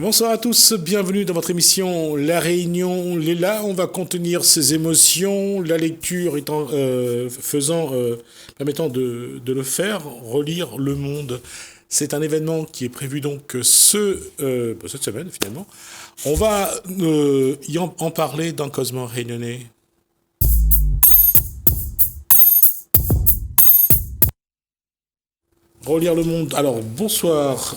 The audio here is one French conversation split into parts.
Bonsoir à tous, bienvenue dans votre émission La Réunion. Là, on va contenir ses émotions, la lecture étant, permettant de le faire, relire Le Monde. C'est un événement qui est prévu donc cette semaine finalement. On va en parler dans Cosmo Réunionnais. Relire Le Monde. Alors, bonsoir.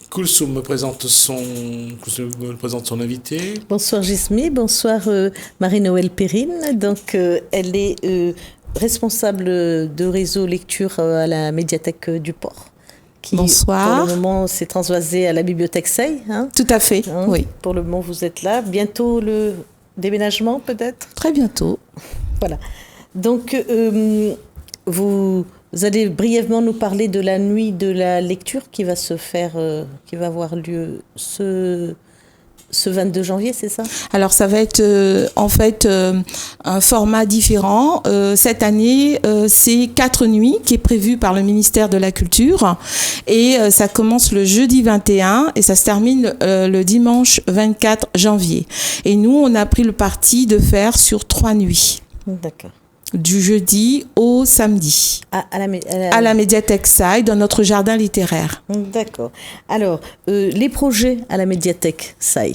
Koulsoum me présente son invité. Bonsoir Gismi, bonsoir Marie-Noël Perrine. Donc, elle est responsable de réseau lecture à la médiathèque du Port. Qui, bonsoir. Pour le moment, s'est transvasée à la bibliothèque Say. Hein, tout à fait, oui. Pour le moment, vous êtes là. Bientôt le déménagement, peut-être ? Très bientôt. Voilà. Donc, vous allez brièvement nous parler de la nuit de la lecture qui va avoir lieu ce 22 janvier, c'est ça ? Alors, ça va être un format différent. Cette année, c'est 4 nuits qui est prévu par le ministère de la Culture. Et ça commence le jeudi 21 et ça se termine le dimanche 24 janvier. Et nous, on a pris le parti de faire sur 3 nuits. D'accord. Du jeudi au samedi, à la médiathèque Say, dans notre jardin littéraire. D'accord. Alors, les projets à la médiathèque Say,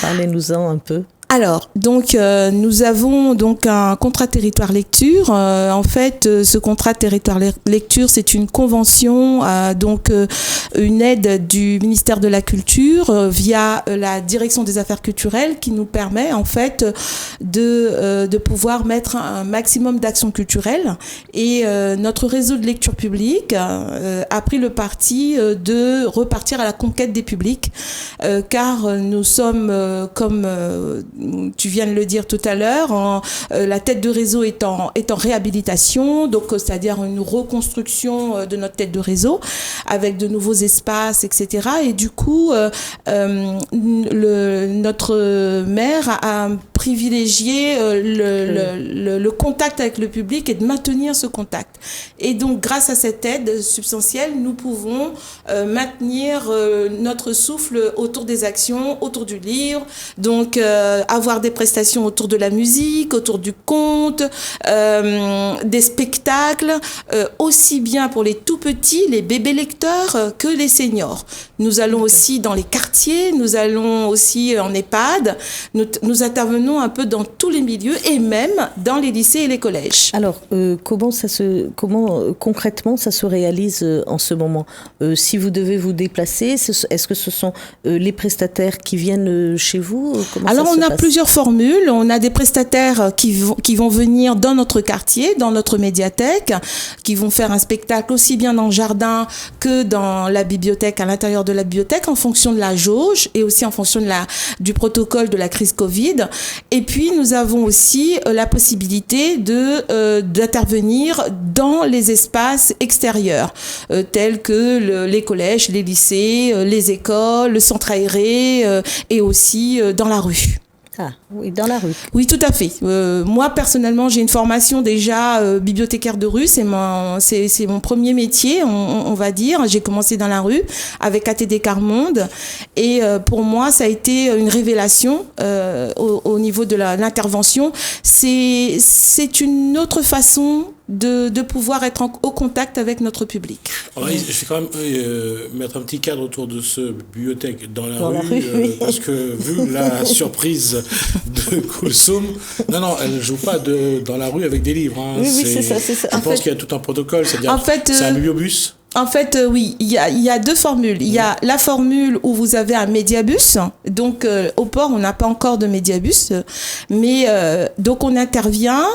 parlez-nous-en un peu. Alors, donc, nous avons donc un contrat territoire lecture. En fait, ce contrat territoire lecture, c'est une convention, une aide du ministère de la Culture via la direction des affaires culturelles qui nous permet en fait de pouvoir mettre un maximum d'actions culturelles. Et notre réseau de lecture publique a pris le parti de repartir à la conquête des publics, car nous sommes comme tu viens de le dire tout à l'heure, la tête de réseau est en réhabilitation, donc c'est-à-dire une reconstruction de notre tête de réseau avec de nouveaux espaces, etc. Et du coup, notre maire a privilégié le contact avec le public et de maintenir ce contact. Et donc, grâce à cette aide substantielle, nous pouvons maintenir notre souffle autour des actions, autour du livre, donc avoir des prestations autour de la musique, autour du conte, des spectacles, aussi bien pour les tout petits, les bébés lecteurs, que les seniors. Nous allons aussi dans les quartiers, nous allons aussi en EHPAD, nous intervenons un peu dans tous les milieux et même dans les lycées et les collèges. Alors, comment concrètement ça se réalise en ce moment ? Si vous devez vous déplacer, est-ce que ce sont les prestataires qui viennent chez vous ? Alors, on a plusieurs formules. On a des prestataires qui vont venir dans notre quartier, dans notre médiathèque, qui vont faire un spectacle aussi bien dans le jardin que dans la bibliothèque, à l'intérieur de la bibliothèque, en fonction de la jauge et aussi en fonction du protocole de la crise Covid. Et puis, nous avons aussi la possibilité d'intervenir dans les espaces extérieurs, tels que les collèges, les lycées, les écoles, le centre aéré et aussi dans la rue. Ah, oui, dans la rue. Oui, tout à fait. Moi, personnellement, j'ai une formation déjà bibliothécaire de rue. C'est mon premier métier, on va dire. J'ai commencé dans la rue avec ATD Carmonde. Et pour moi, ça a été une révélation au niveau de l'intervention. C'est une autre façon de pouvoir être au contact avec notre public. Alors, je vais quand même mettre un petit cadre autour de ce bibliothèque dans la rue, parce que vu la surprise de Koulsoum, non, elle ne joue pas dans la rue avec des livres. Hein. Oui, c'est ça. Je pense qu'il y a tout un protocole, c'est-à-dire c'est un bibliobus. En fait, oui, il y a deux formules. Il y a la formule où vous avez un médiabus. Donc, au port, on n'a pas encore de médiabus. Mais donc, on intervient.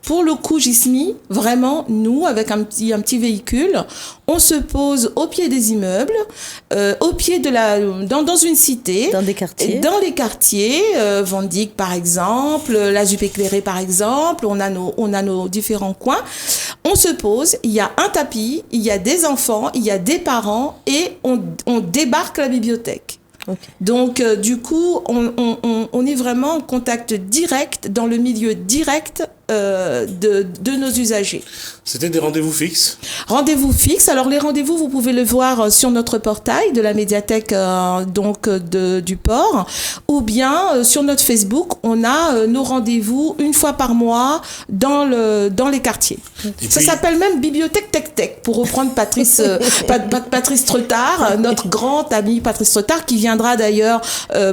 Pour le coup, Gismi, vraiment, nous, avec un petit véhicule, on se pose au pied des immeubles, au pied dans une cité. Dans des quartiers. Dans les quartiers, Vendic par exemple, la Jupe éclairée par exemple, on a nos différents coins. On se pose, il y a un tapis, il y a des enfants, il y a des parents et on débarque la bibliothèque. Okay. Donc, du coup, on est vraiment en contact direct, dans le milieu direct de nos usagers. C'était des rendez-vous fixes? Rendez-vous fixes. Alors les rendez-vous, vous pouvez le voir sur notre portail de la médiathèque du port, ou bien sur notre Facebook, on a nos rendez-vous une fois par mois dans les quartiers. Ça s'appelle même Bibliothèque Tech, pour reprendre Patrice Treutard, notre grand ami Patrice Treutard, qui viendra d'ailleurs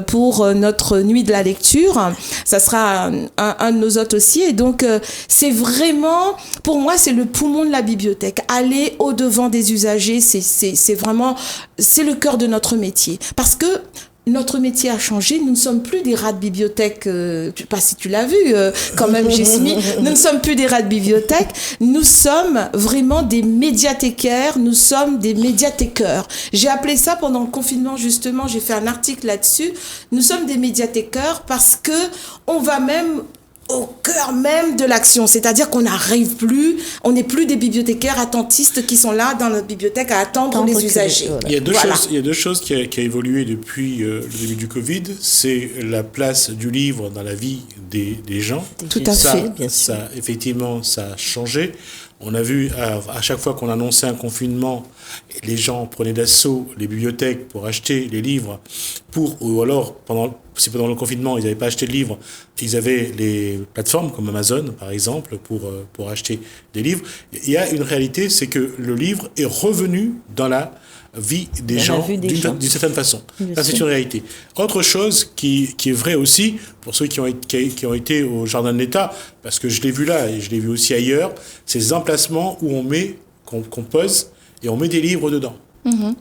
pour notre nuit de la lecture. Ça sera un de nos hôtes aussi. Et donc, c'est vraiment, pour moi, c'est le poumon de la bibliothèque. Aller au-devant des usagers, c'est vraiment, c'est le cœur de notre métier. Parce que notre métier a changé. Nous ne sommes plus des rats de bibliothèque. Je ne sais pas si tu l'as vu, quand même, Jesmy. Nous ne sommes plus des rats de bibliothèque. Nous sommes vraiment des médiathécaires. Nous sommes des médiathéqueurs. J'ai appelé ça pendant le confinement, justement. J'ai fait un article là-dessus. Nous sommes des médiathéqueurs parce que on va même au cœur même de l'action, c'est-à-dire qu'on n'arrive plus, on n'est plus des bibliothécaires attentistes qui sont là dans notre bibliothèque à attendre les usagers. Il y a deux choses qui a évolué depuis le début du Covid, c'est la place du livre dans la vie des gens. Tout à fait, bien sûr. Ça, effectivement, ça a changé. On a vu à chaque fois qu'on annonçait un confinement, les gens prenaient d'assaut les bibliothèques pour acheter les livres, ou alors si pendant le confinement ils n'avaient pas acheté de livres, ils avaient les plateformes comme Amazon par exemple pour acheter des livres. Il y a une réalité, c'est que le livre est revenu dans la vie des gens d'une certaine façon. Ça, c'est une réalité. Autre chose qui est vrai aussi, pour ceux qui ont été au Jardin de l'État, parce que je l'ai vu là et je l'ai vu aussi ailleurs, c'est les emplacements où qu'on pose et on met des livres dedans.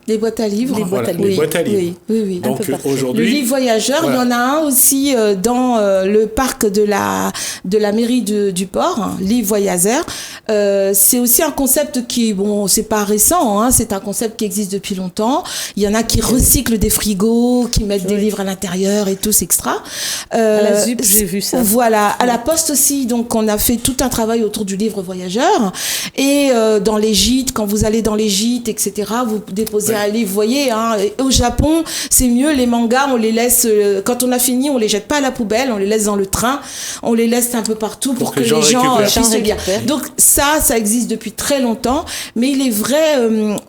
Les boîtes à livres. Les boîtes à livres. Oui. Donc aujourd'hui, le livre voyageur, il y en a un aussi dans le parc de la mairie du port, hein, livre voyageur. C'est aussi un concept qui, bon, c'est pas récent, hein, c'est un concept qui existe depuis longtemps. Il y en a qui recyclent des frigos, qui mettent des livres à l'intérieur et tout, c'est extra. À la ZUP, j'ai vu ça. Voilà, à la Poste aussi, donc on a fait tout un travail autour du livre voyageur. Et dans les gîtes, quand vous allez dans les gîtes, etc., vous déposer un livre, vous voyez, hein, au Japon, c'est mieux, les mangas, on les laisse, quand on a fini, on les jette pas à la poubelle, on les laisse dans le train, on les laisse un peu partout pour que les gens puissent lire. Donc ça existe depuis très longtemps, mais il est vrai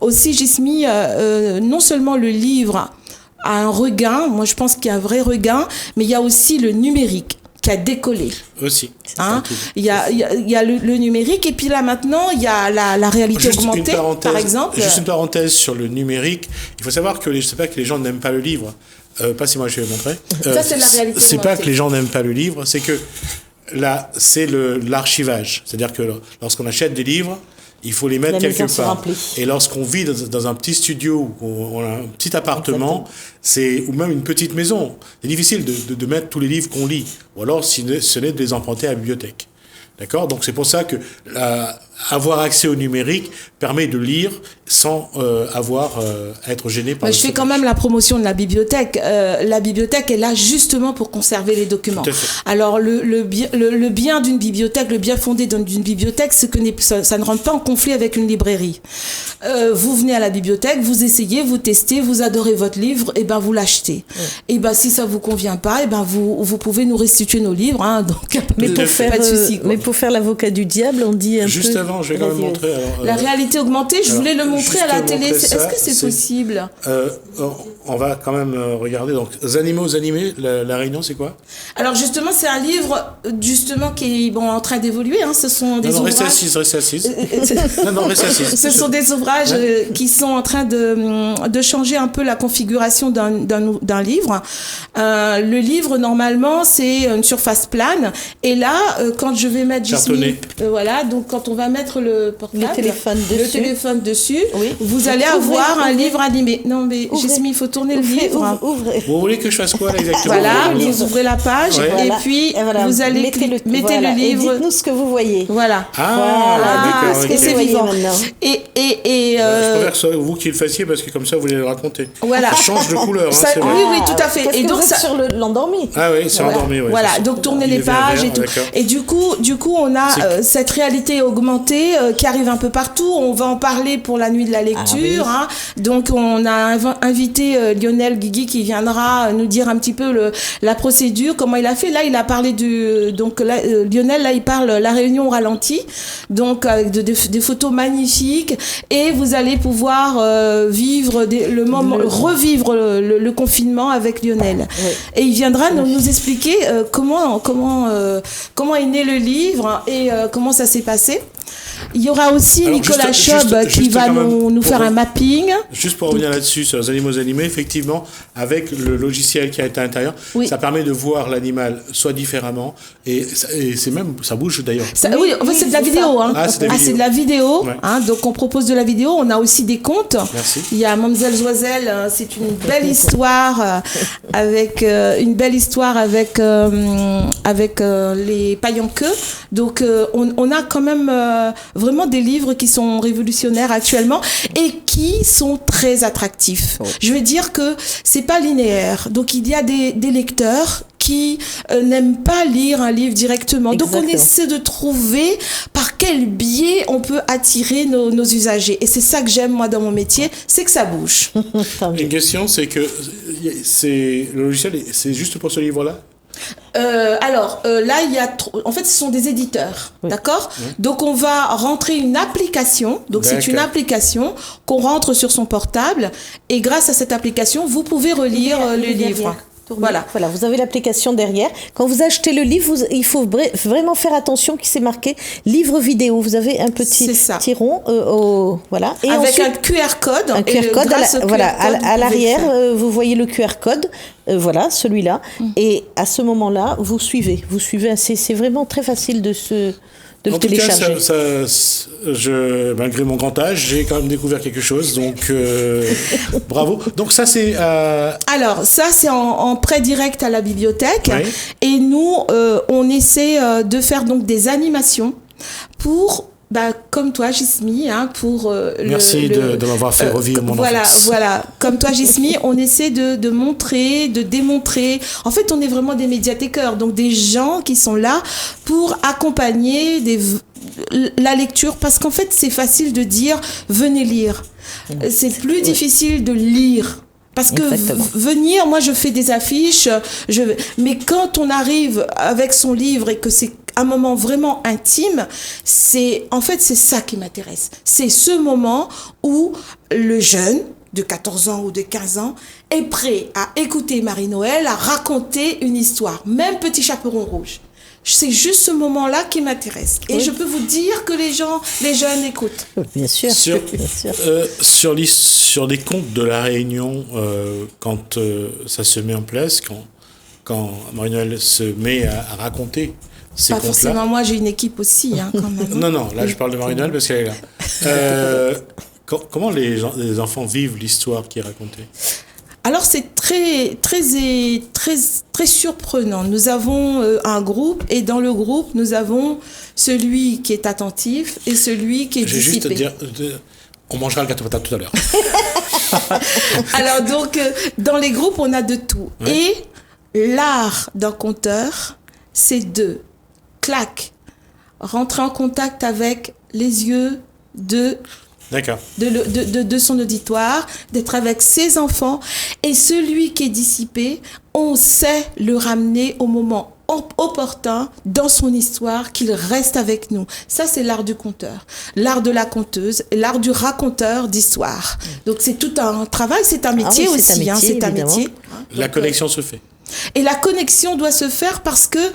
aussi, Jesmy, non seulement le livre a un regain, moi je pense qu'il y a un vrai regain, mais il y a aussi le numérique qui a décollé. Aussi. Hein, il y a le numérique, et puis là maintenant, il y a la réalité augmentée, par exemple. Juste une parenthèse sur le numérique. Il faut savoir que c'est pas que les gens n'aiment pas le livre. Passez-moi, je vais vous montrer. Ça, c'est la réalité augmentée. C'est pas que les gens n'aiment pas le livre, c'est que là, c'est l'archivage. C'est-à-dire que lorsqu'on achète des livres, il faut les mettre quelque part. Et lorsqu'on vit dans un petit studio ou on a un petit appartement, ou même une petite maison, c'est difficile de mettre tous les livres qu'on lit. Ou alors, ce n'est de les emprunter à la bibliothèque. D'accord ? Donc, c'est pour ça que avoir accès au numérique permet de lire sans avoir à être gêné par je fais quand même la promotion de la bibliothèque. La bibliothèque est là justement pour conserver les documents. Alors, le bien d'une bibliothèque, le bien fondé d'une bibliothèque, ça ne rentre pas en conflit avec une librairie. Vous venez à la bibliothèque, vous essayez, vous testez, vous adorez votre livre, et ben vous l'achetez. Et ben si ça vous convient pas, et ben vous pouvez nous restituer nos livres. Hein, donc pas de souci. Mais pour faire l'avocat du diable, on dit Juste avant, je vais quand même montrer. Alors, la réalité augmentée, je voulais le montrer à la télé. Est-ce que c'est possible ? On va quand même regarder. Donc, Animaux animés, la Réunion, c'est quoi ? Alors justement, c'est un livre qui est en train d'évoluer. Hein. Ce sont des ouvrages. Restez assise. Non, restez assise. Ce sont des ouvrages qui sont en train de changer un peu la configuration d'un livre. Le livre, normalement, c'est une surface plane. Et là, quand je vais mettre voilà, donc quand on va mettre le téléphone dessus, vous allez avoir un livre animé. Non, mais Jesmy, il faut tourner le livre. Vous voulez que je fasse quoi là, exactement ? Voilà, vous ouvrez la page et puis vous allez mettez le livre. Et dites-nous ce que vous voyez. Voilà. D'accord. Et c'est vivant. Et je préfère que ce soit vous qui le fassiez parce que comme ça vous allez le raconter. Voilà. Ça change de couleur. Oui, tout à fait. Et donc vous êtes sur l'endormi. Ah oui, c'est endormi. Voilà. Donc tournez les pages et tout. Et du coup, on a cette réalité augmentée documenté, qui arrive un peu partout. On va en parler pour la nuit de la lecture. Ah, oui. Donc, on a invité Lionel Guigui qui viendra nous dire un petit peu la procédure, comment il a fait. Là, il a parlé Lionel, là, il parle la réunion au ralenti, donc avec des photos magnifiques, et vous allez pouvoir revivre le confinement avec Lionel. Oui. Et il viendra nous expliquer comment est né le livre et comment ça s'est passé. Il y aura aussi Nicolas Chob qui va nous faire un mapping. Juste pour revenir là-dessus, sur les animaux animés, effectivement, avec le logiciel qui est à l'intérieur, ça permet de voir l'animal soit différemment, et c'est même, ça bouge d'ailleurs. Oui, en fait, c'est de la vidéo. Hein. C'est de la vidéo. Ouais. Hein, donc, on propose de la vidéo. On a aussi des contes. Merci. Il y a Mamselle Joiselle, c'est une belle histoire avec les pailles en queue. Donc, on a quand même vraiment des livres qui sont révolutionnaires actuellement et qui sont très attractifs. Oh. Je veux dire que c'est pas linéaire. Donc, il y a des lecteurs qui n'aiment pas lire un livre directement. Exactement. Donc, on essaie de trouver par quel biais on peut attirer nos usagers. Et c'est ça que j'aime, moi, dans mon métier, c'est que ça bouge. Une question, c'est que le logiciel, c'est juste pour ce livre-là? Là, en fait, ce sont des éditeurs, d'accord ? Donc, on va rentrer une application. Donc, c'est une application qu'on rentre sur son portable. Et grâce à cette application, vous pouvez relire le livre. Voilà, vous avez l'application derrière. Quand vous achetez le livre, il faut vraiment faire attention qu'il s'est marqué livre vidéo. Vous avez un petit rond, voilà. Et avec ensuite, un QR code. Un QR code, à l'arrière, vous voyez le QR code. Voilà, celui-là. Et à ce moment-là, vous suivez. C'est vraiment très facile de le télécharger. En tout cas, malgré mon grand âge, j'ai quand même découvert quelque chose, donc bravo. Donc ça, c'est... Alors, ça, c'est en prêt direct à la bibliothèque. Oui. Et nous, on essaie de faire donc des animations pour... comme toi, Gismi, pour... Merci de m'avoir fait revivre mon enfance. Voilà. Comme toi, Gismi, on essaie de montrer, de démontrer. En fait, on est vraiment des médiathèqueurs, donc des gens qui sont là pour accompagner la lecture. Parce qu'en fait, c'est facile de dire « venez lire ». C'est plus difficile de lire. Parce que venir, moi je fais des affiches, mais quand on arrive avec son livre et que c'est un moment vraiment intime, c'est ça qui m'intéresse. C'est ce moment où le jeune de 14 ans ou de 15 ans est prêt à écouter Marie-Noël, à raconter une histoire, même Petit Chaperon Rouge. C'est juste ce moment-là qui m'intéresse. Et je peux vous dire que les jeunes écoutent. Bien sûr. Sur les contes de la Réunion, quand ça se met en place, quand Marie-Noël se met à raconter ces contes-là... Pas forcément, moi j'ai une équipe aussi, quand même. Non, là je parle de Marie-Noël parce qu'elle est là. Comment les enfants vivent l'histoire qui est racontée ? Alors c'est très surprenant. Nous avons un groupe et dans le groupe nous avons celui qui est attentif et celui qui est dissipé. J'ai juste à dire, on mangera le gâteau patate tout à l'heure. Alors donc dans les groupes on a de tout. Ouais. Et l'art d'un conteur, c'est de rentrer en contact avec les yeux de son auditoire, d'être avec ses enfants, et celui qui est dissipé, on sait le ramener au moment opportun dans son histoire, qu'il reste avec nous. Ça, c'est l'art du conteur, l'art de la conteuse, l'art du raconteur d'histoire. Donc, c'est tout un travail, c'est un métier aussi. C'est un métier. La connexion se fait. Et la connexion doit se faire parce que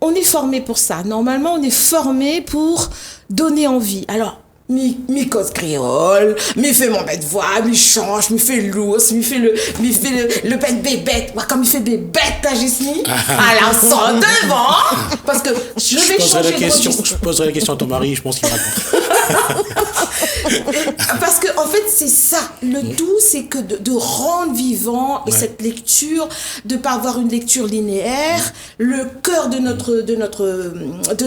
on est formé pour ça. Normalement, on est formé pour donner envie. Alors, mi cause créole, mi fait mon bête voix, mi change, mi fait l'ours, mi fait le bête bébête. Moi, comme il fait bébête, t'as Gismi, alors sors devant, parce que je vais changer de registre. Je poserai la question à ton mari, je pense qu'il raconte. Parce que en fait, c'est ça. Le tout, c'est que de rendre vivant cette lecture, de pas avoir une lecture linéaire. Le cœur de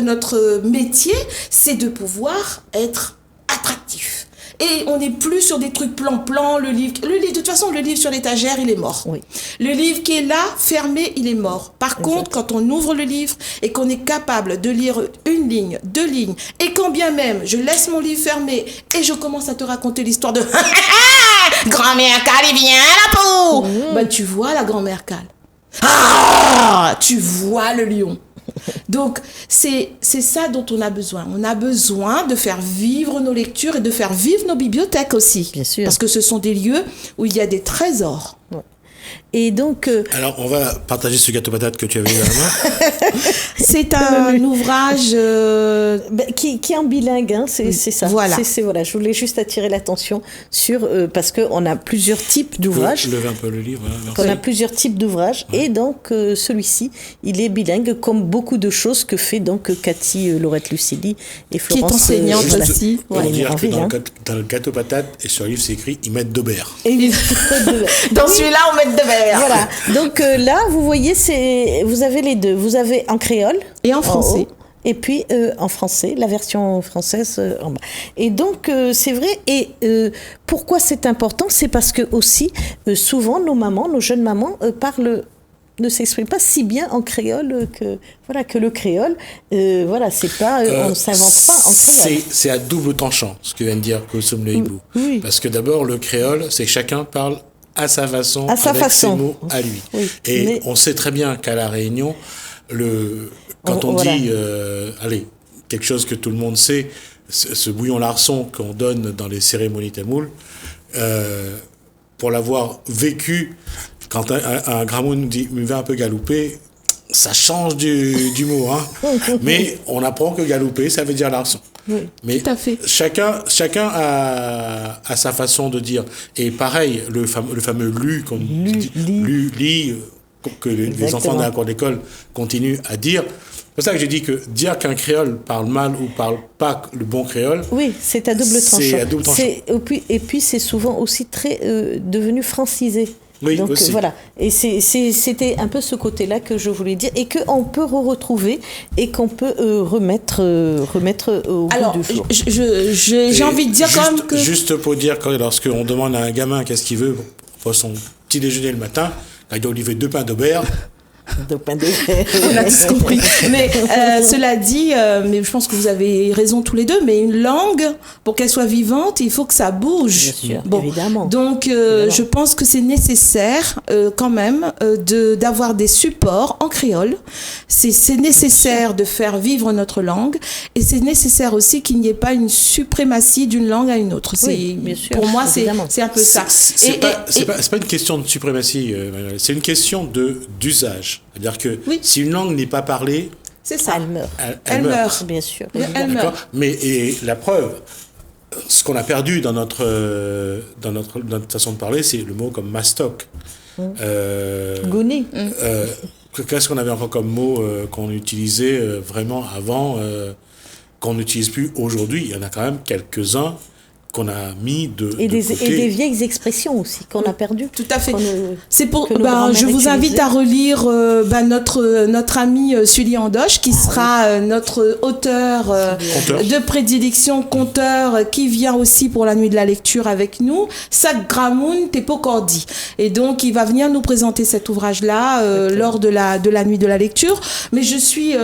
notre métier, c'est de pouvoir être attractif. Et on n'est plus sur des trucs plan-plan, le livre, de toute façon, le livre sur l'étagère, il est mort. Oui. Le livre qui est là, fermé, il est mort. Par contre, quand on ouvre le livre et qu'on est capable de lire une ligne, 2 lignes, et quand bien même je laisse mon livre fermé et je commence à te raconter l'histoire de grand-mère Cal, il vient la peau. Ben, tu vois la grand-mère Cal. Ah, tu vois le lion. Donc, c'est ça dont on a besoin. On a besoin de faire vivre nos lectures et de faire vivre nos bibliothèques aussi. Bien sûr. Parce que ce sont des lieux où il y a des trésors. Ouais. Et donc... Alors, on va partager ce gâteau patate que tu avais dans la main. C'est un ouvrage... qui est en bilingue, hein, c'est ça. Voilà. Voilà. Je voulais juste attirer l'attention sur... parce qu'on a plusieurs types d'ouvrages. Je lève un peu le livre. Hein, on a plusieurs types d'ouvrages. Ouais. Et donc, celui-ci, il est bilingue, comme beaucoup de choses que fait donc Cathy Laurette Lucidi et Florence... Qui est enseignante aussi. Pour dire que dans le gâteau patate, et sur le livre, c'est écrit « Ils mettent d'Aubert ». Dans celui-là, on met de verre. Voilà. Donc là, vous voyez, vous avez les deux. Vous avez en créole et en français. Et puis en français, la version française en bas. Et donc, c'est vrai. Et pourquoi c'est important? C'est parce que aussi, souvent, nos jeunes mamans ne s'expriment pas si bien en créole que le créole. C'est pas, on ne s'invente pas en créole. C'est à double tranchant, ce que vient de dire Koulsoum Le Hibou. Oui. Parce que d'abord, le créole, c'est que chacun parle à sa façon, ses mots à lui. Oui, et on sait très bien qu'à La Réunion, quand on dit, quelque chose que tout le monde sait, ce bouillon larçon qu'on donne dans les cérémonies tamoules, pour l'avoir vécu, quand un Gramoun nous dit « il va un peu galouper », ça change du mot, hein. Mais on apprend que galouper, ça veut dire larçon. Oui, mais tout à fait. Chacun a sa façon de dire. Et pareil, le fameux lu, comme que les enfants de la cour d'école continuent à dire. C'est pour ça que j'ai dit que dire qu'un créole parle mal ou parle pas le bon créole. Oui, c'est à double tranchant. Et puis c'est souvent aussi très devenu francisé. Oui, donc aussi. Voilà, et c'était un peu ce côté-là que je voulais dire, et qu'on peut retrouver et qu'on peut remettre au goût du jour. J'ai envie de dire quand même que... Juste pour dire, lorsqu'on demande à un gamin qu'est-ce qu'il veut pour son petit déjeuner le matin, il doit livrer 2 pains d'Aubert. On a tous compris. Mais cela dit, mais je pense que vous avez raison tous les deux, mais une langue, pour qu'elle soit vivante, il faut que ça bouge. Bien sûr, évidemment. Donc, je pense que c'est nécessaire quand même d'avoir des supports en créole. C'est nécessaire de faire vivre notre langue, et c'est nécessaire aussi qu'il n'y ait pas une suprématie d'une langue à une autre. Bien sûr, pour moi, c'est un peu ça. C'est pas une question de suprématie, c'est une question d'usage. C'est-à-dire que si une langue n'est pas parlée, c'est ça. Elle meurt. Elle meurt. Bien sûr. Elle meurt. Mais la preuve, ce qu'on a perdu dans notre façon de parler, c'est le mot comme mastoc. Gouni. Qu'est-ce qu'on avait encore comme mot qu'on utilisait vraiment avant, qu'on n'utilise plus aujourd'hui? Il y en a quand même quelques-uns qu'on a mis de côté. Et des vieilles expressions aussi qu'on a perdues. Tout à fait. C'est pour. Je vous invite à relire notre ami Sully Andoche, qui sera notre auteur de prédilection, conteur, qui vient aussi pour la nuit de la lecture avec nous. Sac Gramoun Tepokordi. Et donc il va venir nous présenter cet ouvrage-là lors de la nuit de la lecture. Mais je suis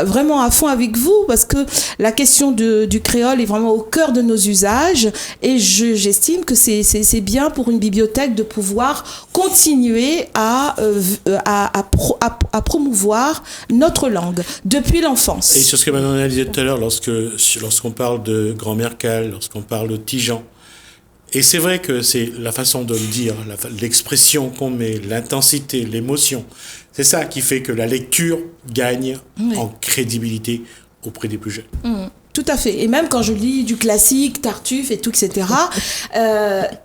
vraiment à fond avec vous, parce que la question du créole est vraiment au cœur de nos usages, et j'estime que c'est bien pour une bibliothèque de pouvoir continuer à promouvoir notre langue depuis l'enfance. Et sur ce que Manon disait tout à l'heure, lorsqu'on parle de grand-mère Cal, lorsqu'on parle de Tijan, et c'est vrai que c'est la façon de le dire, l'expression qu'on met, l'intensité, l'émotion. C'est ça qui fait que la lecture gagne en crédibilité auprès des plus jeunes. Tout à fait. Et même quand je lis du classique, Tartuffe et tout, etc.,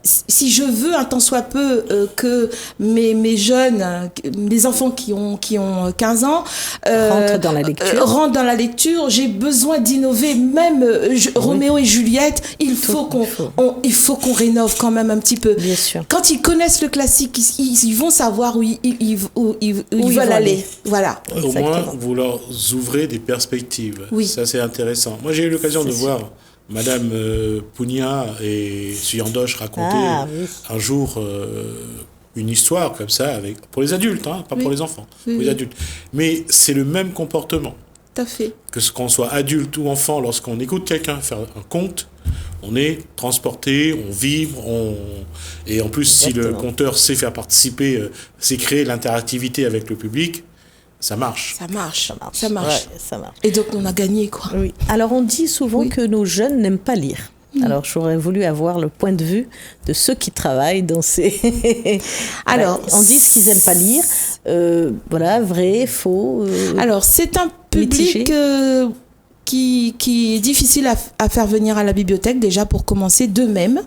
si je veux un tant soit peu que mes jeunes, mes enfants qui ont 15 ans, rentrent dans la lecture, j'ai besoin d'innover. Même Roméo et Juliette, il faut qu'on rénove quand même un petit peu. Bien sûr. Quand ils connaissent le classique, ils vont savoir où ils veulent aller. Voilà. Au moins, vous leur ouvrez des perspectives. Oui. Ça, c'est intéressant. Moi, j'ai eu l'occasion de voir Madame Pugna et Suyandoche racontaient un jour une histoire comme ça, pour les adultes, hein, pas pour les enfants, pour les adultes. Mais c'est le même comportement. Tout à fait. Que ce qu'on soit adulte ou enfant, lorsqu'on écoute quelqu'un faire un conte, on est transporté, on vibre, et en plus, Exactement. Si le conteur sait faire participer, sait créer l'interactivité avec le public, ça marche. Ça marche. Ouais, et donc, on a gagné, quoi. Oui. Alors, on dit souvent que nos jeunes n'aiment pas lire. Alors, j'aurais voulu avoir le point de vue de ceux qui travaillent dans ces... Alors, on dit qu'ils n'aiment pas lire. Voilà, vrai, faux. Alors, c'est un public qui est difficile à faire venir à la bibliothèque, déjà pour commencer, d'eux-mêmes.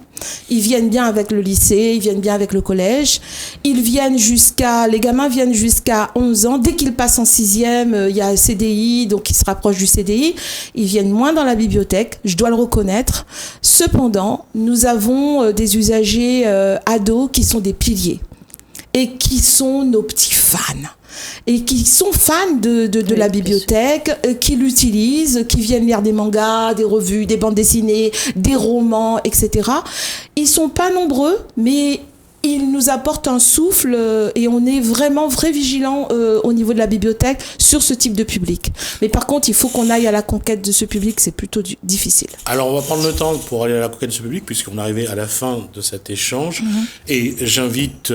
Ils viennent bien avec le lycée, ils viennent bien avec le collège. Les gamins viennent jusqu'à 11 ans. Dès qu'ils passent en 6e, il y a un CDI, donc ils se rapprochent du CDI. Ils viennent moins dans la bibliothèque, je dois le reconnaître. Cependant, nous avons des usagers ados qui sont des piliers et qui sont nos petits fans. Et qui sont fans de la bibliothèque, qui l'utilisent, qui viennent lire des mangas, des revues, des bandes dessinées, des romans, etc. Ils sont pas nombreux, mais ils nous apportent un souffle et on est vraiment très vigilants au niveau de la bibliothèque sur ce type de public. Mais par contre, il faut qu'on aille à la conquête de ce public, c'est plutôt difficile. Alors, on va prendre le temps pour aller à la conquête de ce public, puisqu'on est arrivé à la fin de cet échange. Et j'invite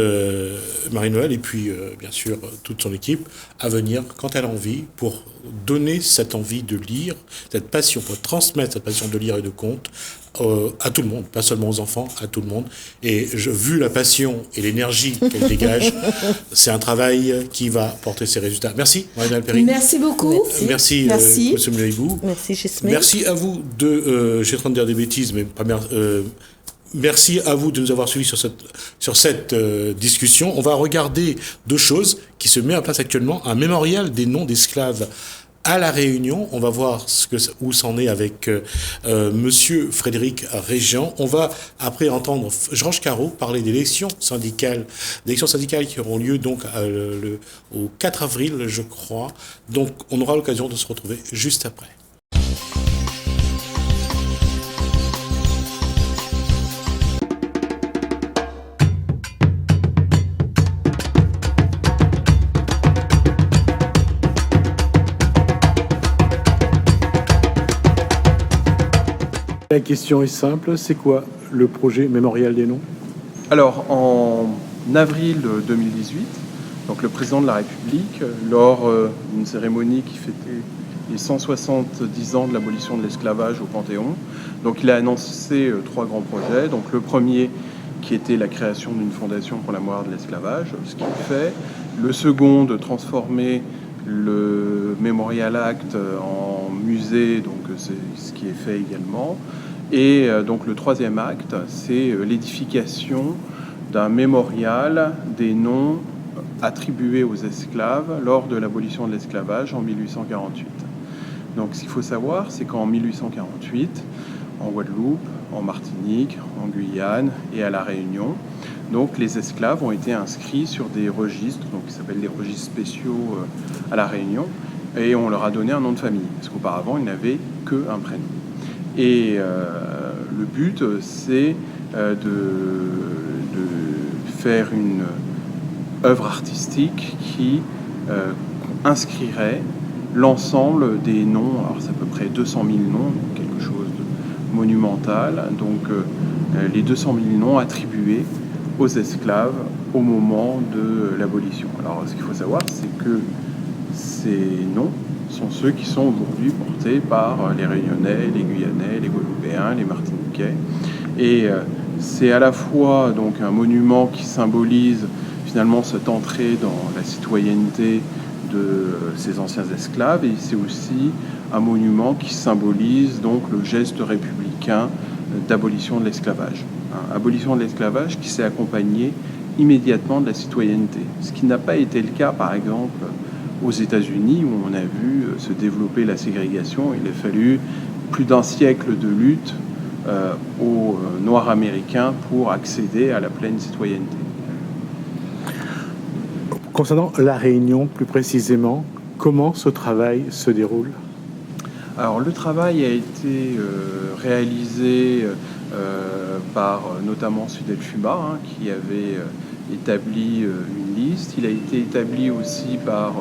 Marie-Noëlle et puis, bien sûr, toute son équipe à venir quand elle a envie pour donner cette envie de lire, cette passion, pour transmettre cette passion de lire et de contes à tout le monde, pas seulement aux enfants, à tout le monde. Et vu la passion et l'énergie qu'elle dégage, c'est un travail qui va porter ses résultats. Merci, Marie-Noëlle Perry. Merci beaucoup. Merci. Merci, Gismé. Merci à vous j'ai en train de dire des bêtises, mais pas merci à vous de nous avoir suivis sur cette discussion. On va regarder deux choses qui se mettent en place actuellement. Un mémorial des noms d'esclaves à La Réunion. On va voir où c'en est avec Monsieur Frédéric Régent. On va après entendre Georges Carreau parler des élections syndicales qui auront lieu donc au 4 avril, je crois. Donc on aura l'occasion de se retrouver juste après. La question est simple, c'est quoi le projet Mémorial des Noms ? Alors, en avril 2018, donc le président de la République, lors d'une cérémonie qui fêtait les 170 ans de l'abolition de l'esclavage au Panthéon, donc il a annoncé 3 grands projets. Donc le premier qui était la création d'une fondation pour la mémoire de l'esclavage, ce qu'il fait. Le second, de transformer le Memorial Act en musée, donc c'est ce qui est fait également. Et donc le troisième acte, c'est l'édification d'un mémorial des noms attribués aux esclaves lors de l'abolition de l'esclavage en 1848. Donc ce qu'il faut savoir, c'est qu'en 1848, en Guadeloupe, en Martinique, en Guyane et à La Réunion, donc les esclaves ont été inscrits sur des registres, donc qui s'appellent les registres spéciaux à La Réunion, et on leur a donné un nom de famille, parce qu'auparavant, ils n'avaient qu'un prénom. Et le but, c'est de faire une œuvre artistique qui inscrirait l'ensemble des noms, alors c'est à peu près 200 000 noms, quelque chose de monumental, donc les 200 000 noms attribués aux esclaves au moment de l'abolition. Alors ce qu'il faut savoir, c'est que ces noms sont ceux qui sont aujourd'hui portés par les Réunionnais, les Guyanais, les Guadeloupéens, les Martiniquais. Et c'est à la fois donc un monument qui symbolise finalement cette entrée dans la citoyenneté de ces anciens esclaves, et c'est aussi un monument qui symbolise donc le geste républicain d'abolition de l'esclavage. Abolition de l'esclavage qui s'est accompagnée immédiatement de la citoyenneté, ce qui n'a pas été le cas par exemple aux États-Unis, où on a vu se développer la ségrégation. Il a fallu plus d'un siècle de lutte aux Noirs américains pour accéder à la pleine citoyenneté. Concernant La Réunion, plus précisément, comment ce travail se déroule ? Alors le travail a été réalisé par notamment Sudel Fuma, hein, qui avait établi une liste. Il a été établi aussi par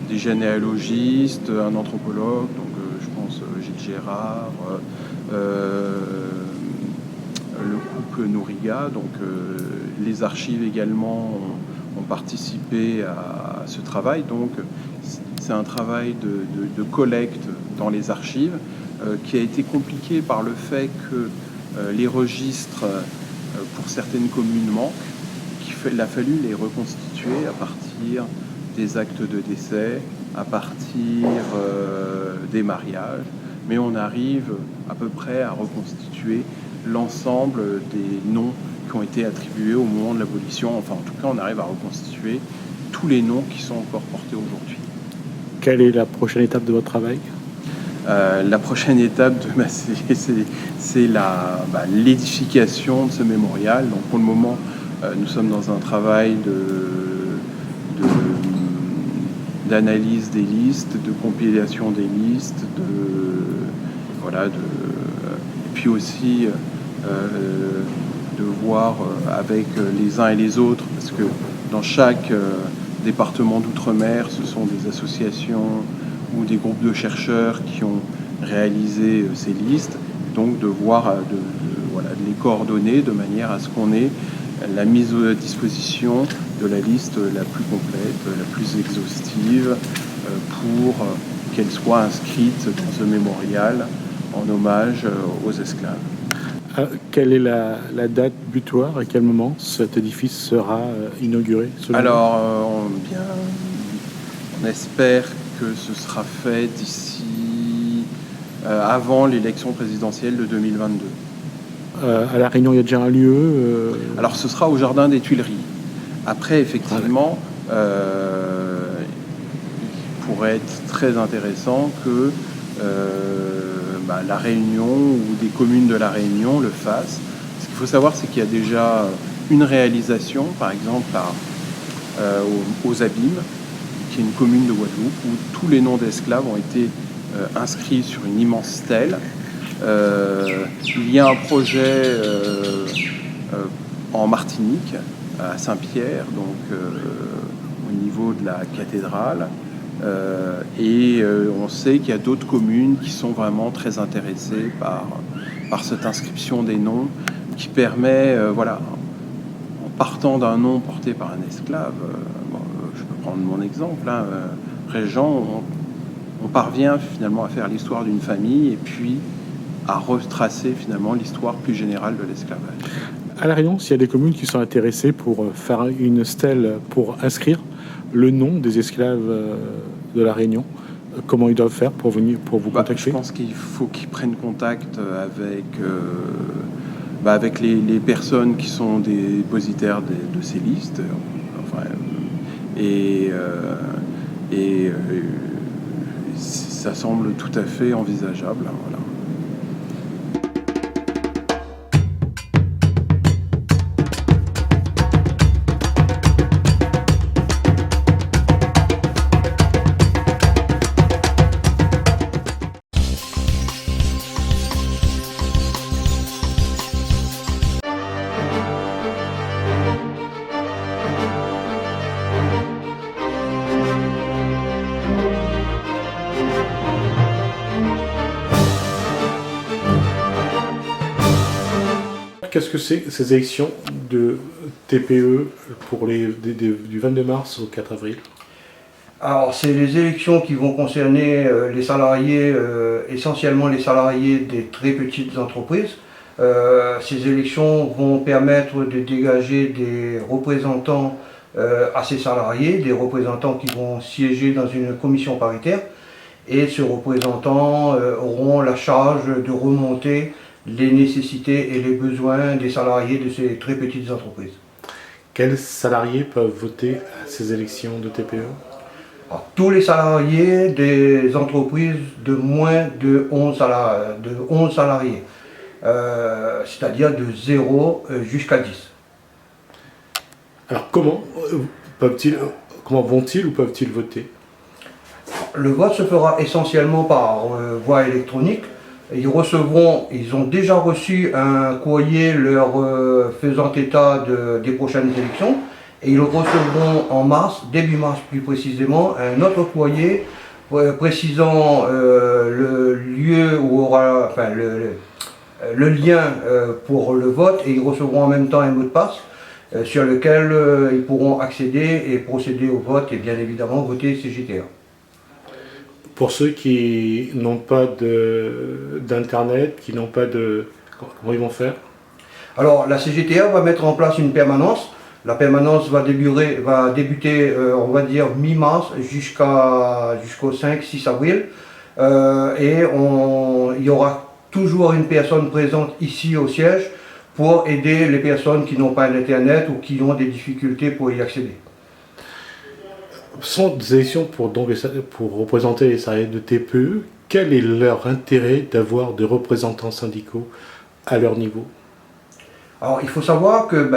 des généalogistes, un anthropologue, donc je pense Gilles Gérard, le couple Nouriga, donc les archives également ont participé à ce travail. Donc c'est un travail de collecte dans les archives qui a été compliqué par le fait que les registres pour certaines communes manquent, qu'il a fallu les reconstituer à partir des actes de décès, à partir des mariages, mais on arrive à peu près à reconstituer l'ensemble des noms qui ont été attribués au moment de l'abolition. Enfin, en tout cas, on arrive à reconstituer tous les noms qui sont encore portés aujourd'hui. Quelle est la prochaine étape de votre travail ? La prochaine étape, c'est l'édification de ce mémorial. Donc, pour le moment, nous sommes dans un travail d'analyse des listes, de compilation des listes, et puis aussi de voir avec les uns et les autres, parce que dans chaque département d'outre-mer, ce sont des associations ou des groupes de chercheurs qui ont réalisé ces listes, donc de voir, de les coordonner de manière à ce qu'on ait la mise à disposition de la liste la plus complète, la plus exhaustive, pour qu'elle soit inscrite dans ce mémorial en hommage aux esclaves. Quelle est la date butoir? À quel moment cet édifice sera inauguré? Alors, on espère que ce sera fait d'ici avant l'élection présidentielle de 2022. À La Réunion, il y a déjà un lieu Alors, ce sera au Jardin des Tuileries. Après, effectivement, il pourrait être très intéressant que La Réunion ou des communes de La Réunion le fassent. Ce qu'il faut savoir, c'est qu'il y a déjà une réalisation, par exemple aux Abîmes, qui est une commune de Guadeloupe, où tous les noms d'esclaves ont été inscrits sur une immense stèle. Il y a un projet en Martinique, à Saint-Pierre, donc au niveau de la cathédrale. On sait qu'il y a d'autres communes qui sont vraiment très intéressées par cette inscription des noms qui permet, en partant d'un nom porté par un esclave, je peux prendre mon exemple, Régent, on parvient finalement à faire l'histoire d'une famille et puis à retracer finalement l'histoire plus générale de l'esclavage. À La Réunion, s'il y a des communes qui sont intéressées pour faire une stèle pour inscrire le nom des esclaves de La Réunion, comment ils doivent faire pour vous contacter? Je pense qu'il faut qu'ils prennent contact avec les personnes qui sont dépositaires de ces listes. Ça semble tout à fait envisageable. Voilà. Qu'est-ce que c'est ces élections de TPE pour du 22 mars au 4 avril? Alors, c'est les élections qui vont concerner les salariés, essentiellement les salariés des très petites entreprises. Ces élections vont permettre de dégager des représentants à ces salariés, des représentants qui vont siéger dans une commission paritaire. Et ces représentants auront la charge de remonter les nécessités et les besoins des salariés de ces très petites entreprises. Quels salariés peuvent voter à ces élections de TPE? Alors, tous les salariés des entreprises de moins de 11 salariés, c'est-à-dire de 0 jusqu'à 10. Alors comment vont-ils ou peuvent-ils voter? le vote se fera essentiellement par voie électronique. Ils ont déjà reçu un courrier leur faisant état des prochaines élections et ils recevront en mars, début mars plus précisément, un autre courrier précisant le lieu où aura, enfin, le lien pour le vote, et ils recevront en même temps un mot de passe sur lequel ils pourront accéder et procéder au vote et bien évidemment voter CGTA. Pour ceux qui n'ont pas d'internet, qui n'ont pas de... Comment ils vont faire? Alors la CGTA va mettre en place une permanence. La permanence va débuter on va dire mi-mars jusqu'au 5-6 avril. Et il y aura toujours une personne présente ici au siège pour aider les personnes qui n'ont pas d'internet ou qui ont des difficultés pour y accéder. Ce sont des élections pour représenter les salariés de TPE. Quel est leur intérêt d'avoir des représentants syndicaux à leur niveau? Alors il faut savoir que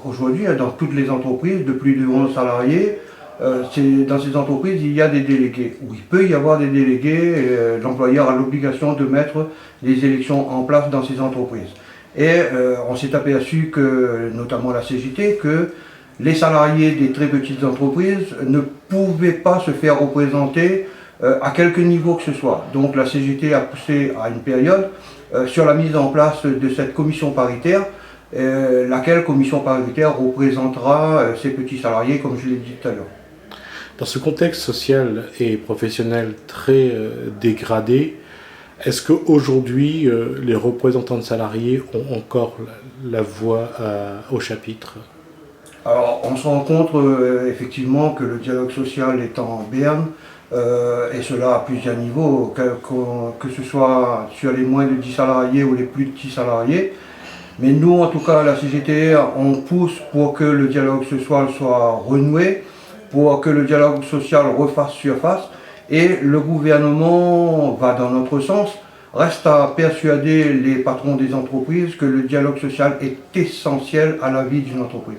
aujourd'hui, dans toutes les entreprises de plus de 11 salariés, dans ces entreprises, il y a des délégués. Ou il peut y avoir des délégués, l'employeur a l'obligation de mettre les élections en place dans ces entreprises. Et on s'est aperçu que, notamment la CGT, que les salariés des très petites entreprises ne pouvaient pas se faire représenter à quelque niveau que ce soit. Donc la CGT a poussé à une période sur la mise en place de cette commission paritaire, laquelle commission paritaire représentera ces petits salariés, comme je l'ai dit tout à l'heure. Dans ce contexte social et professionnel très dégradé, est-ce qu'aujourd'hui, les représentants de salariés ont encore la voix au chapitre? Alors, on se rend compte effectivement que le dialogue social est en berne, et cela à plusieurs niveaux, que ce soit sur les moins de 10 salariés ou les plus petits salariés. Mais nous, en tout cas, à la CGT, on pousse pour que le dialogue social soit renoué, pour que le dialogue social refasse surface, et le gouvernement va dans notre sens. Reste à persuader les patrons des entreprises que le dialogue social est essentiel à la vie d'une entreprise.